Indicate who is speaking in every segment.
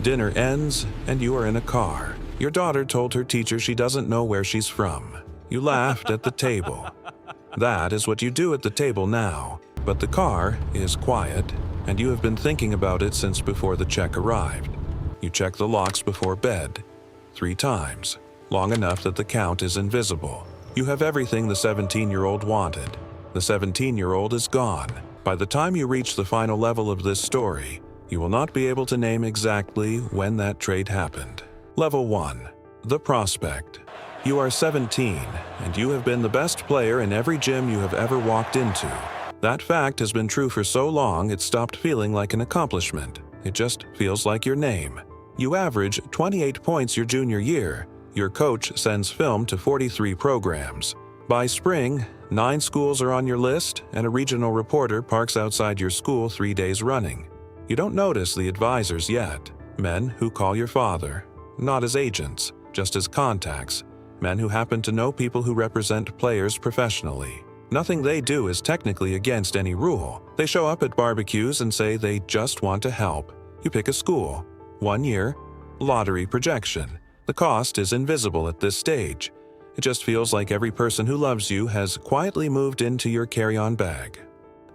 Speaker 1: Dinner ends, and you are in a car. Your daughter told her teacher she doesn't know where she's from. You laughed at the table. That is what you do at the table now, but the car is quiet, and you have been thinking about it since before the check arrived. You check the locks before bed 3 times, long enough that the count is invisible. You have everything the 17-year-old wanted. The 17-year-old is gone. By the time you reach the final level of this story, you will not be able to name exactly when that trade happened. Level 1. The Prospect. You are 17, and you have been the best player in every gym you have ever walked into. That fact has been true for so long it stopped feeling like an accomplishment. It just feels like your name. You average 28 points your junior year. Your coach sends film to 43 programs. By spring, 9 schools are on your list, and a regional reporter parks outside your school 3 days running. You don't notice the advisors yet, men who call your father, not as agents, just as contacts, men who happen to know people who represent players professionally. Nothing they do is technically against any rule. They show up at barbecues and say they just want to help. You pick a school. 1 year, lottery projection. The cost is invisible at this stage. It just feels like every person who loves you has quietly moved into your carry-on bag.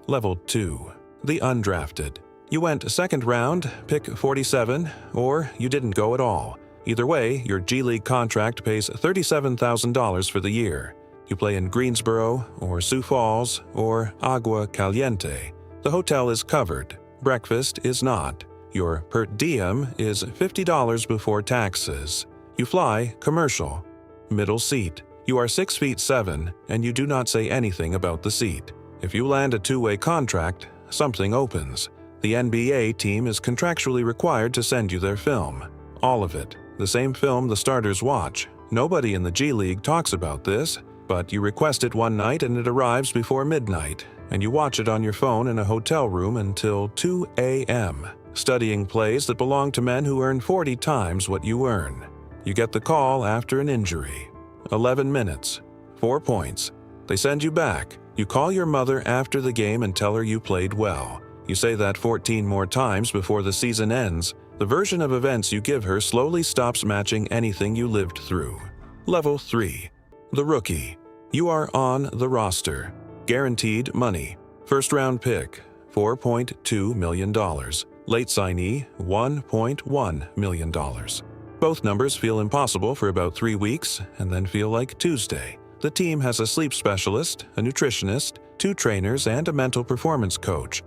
Speaker 1: Level 2. The Undrafted. You went second round, pick 47, or you didn't go at all. Either way, your G League contract pays $37,000 for the year. You play in Greensboro, or Sioux Falls, or Agua Caliente. The hotel is covered. Breakfast is not. Your per diem is $50 before taxes. You fly commercial. Middle seat. You are 6 feet 7, and you do not say anything about the seat. If you land a 2-way contract, something opens. The NBA team is contractually required to send you their film. All of it. The same film the starters watch. Nobody in the G League talks about this, but you request it one night and it arrives before midnight, and you watch it on your phone in a hotel room until 2 a.m., studying plays that belong to men who earn 40 times what you earn. You get the call after an injury. 11 minutes. 4 points. They send you back. You call your mother after the game and tell her you played well. You say that 14 more times before the season ends. The version of events you give her slowly stops matching anything you lived through. Level 3. The Rookie. You are on the roster. Guaranteed money. First round pick, $4.2 million. Late signee, $1.1 million. Both numbers feel impossible for about 3 weeks and then feel like Tuesday. The team has a sleep specialist, a nutritionist, 2 trainers, and a mental performance coach.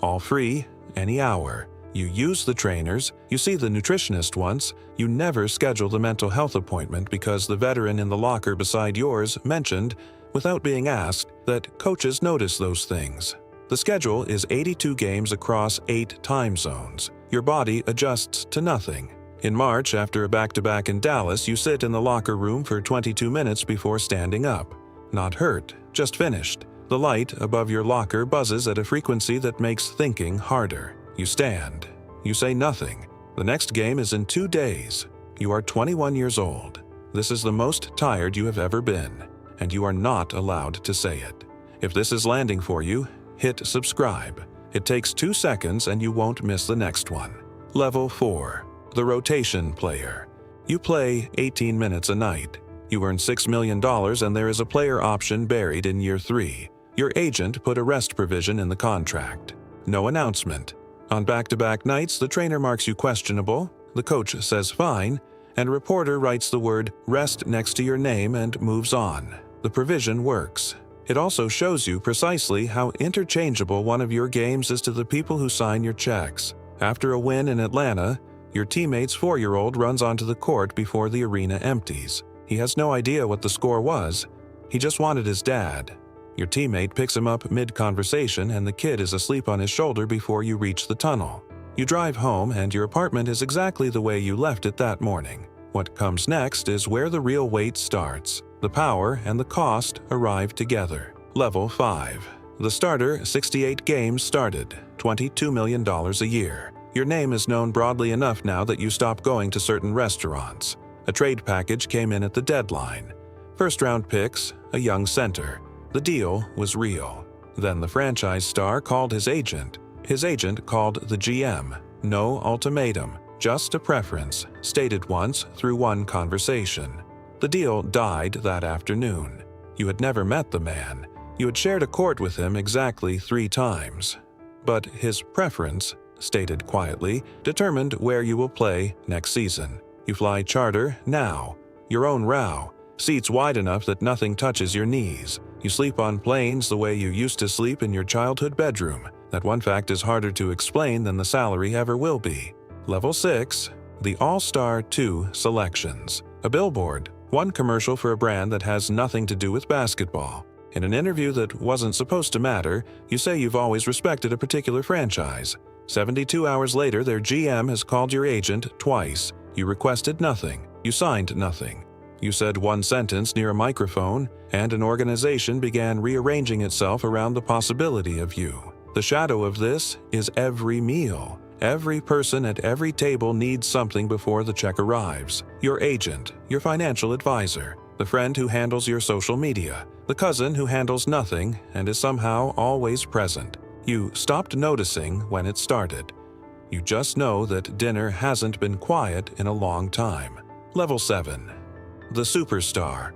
Speaker 1: All free, any hour. You use the trainers, you see the nutritionist once, you never schedule the mental health appointment because the veteran in the locker beside yours mentioned, without being asked, that coaches notice those things. The schedule is 82 games across 8 time zones. Your body adjusts to nothing. In March, after a back-to-back in Dallas, you sit in the locker room for 22 minutes before standing up. Not hurt, just finished. The light above your locker buzzes at a frequency that makes thinking harder. You stand. You say nothing. The next game is in 2 days. You are 21 years old. This is the most tired you have ever been, and you are not allowed to say it. If this is landing for you, hit subscribe. It takes 2 seconds and you won't miss the next one. Level 4. The Rotation Player. You play 18 minutes a night. You earn $6 million and there is a player option buried in year 3. Your agent put a rest provision in the contract. No announcement. On back-to-back nights, the trainer marks you questionable, the coach says fine, and a reporter writes the word rest next to your name and moves on. The provision works. It also shows you precisely how interchangeable one of your games is to the people who sign your checks. After a win in Atlanta, your teammate's 4-year-old runs onto the court before the arena empties. He has no idea what the score was. He just wanted his dad. Your teammate picks him up mid-conversation and the kid is asleep on his shoulder before you reach the tunnel. You drive home and your apartment is exactly the way you left it that morning. What comes next is where the real wait starts. The power and the cost arrive together. Level 5. The starter, 68 games started, $22 million a year. Your name is known broadly enough now that you stop going to certain restaurants. A trade package came in at the deadline. First-round picks, a young center. The deal was real. Then the franchise star called his agent. His agent called the GM. No ultimatum. Just a preference, stated once through one conversation. The deal died that afternoon. You had never met the man. You had shared a court with him exactly 3 times. But his preference, stated quietly, determined where you will play next season. You fly charter now, your own RAW, seats wide enough that nothing touches your knees. You sleep on planes the way you used to sleep in your childhood bedroom. That one fact is harder to explain than the salary ever will be. Level 6, the All-Star 2 selections. A billboard, one commercial for a brand that has nothing to do with basketball. In an interview that wasn't supposed to matter, you say you've always respected a particular franchise. 72 hours later, their GM has called your agent twice. You requested nothing. You signed nothing. You said one sentence near a microphone, and an organization began rearranging itself around the possibility of you. The shadow of this is every meal. Every person at every table needs something before the check arrives. Your agent, your financial advisor, the friend who handles your social media, the cousin who handles nothing and is somehow always present. You stopped noticing when it started. You just know that dinner hasn't been quiet in a long time. Level 7. The Superstar.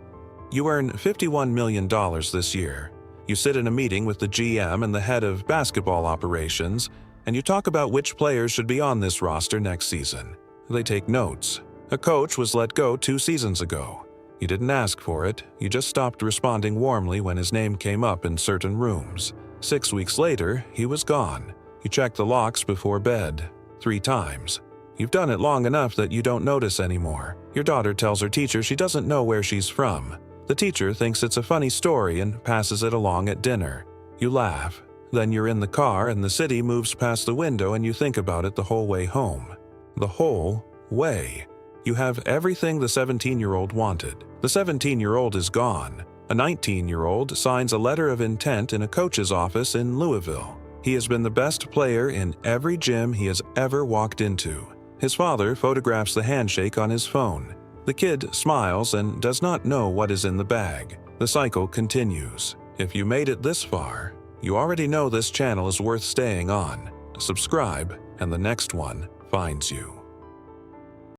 Speaker 1: You earn $51 million this year. You sit in a meeting with the GM and the head of basketball operations, and you talk about which players should be on this roster next season. They take notes. A coach was let go 2 seasons ago. You didn't ask for it, you just stopped responding warmly when his name came up in certain rooms. 6 weeks later, he was gone. You check the locks before bed 3 times. You've done it long enough that you don't notice anymore. Your daughter tells her teacher she doesn't know where she's from. The teacher thinks it's a funny story and passes it along at dinner. You laugh. Then you're in the car and the city moves past the window and you think about it the whole way home. The whole way. You have everything the 17-year-old wanted. The 17-year-old is gone. A 19-year-old signs a letter of intent in a coach's office in Louisville. He has been the best player in every gym he has ever walked into. His father photographs the handshake on his phone. The kid smiles and does not know what is in the bag. The cycle continues. If you made it this far, you already know this channel is worth staying on. Subscribe, and the next one finds you.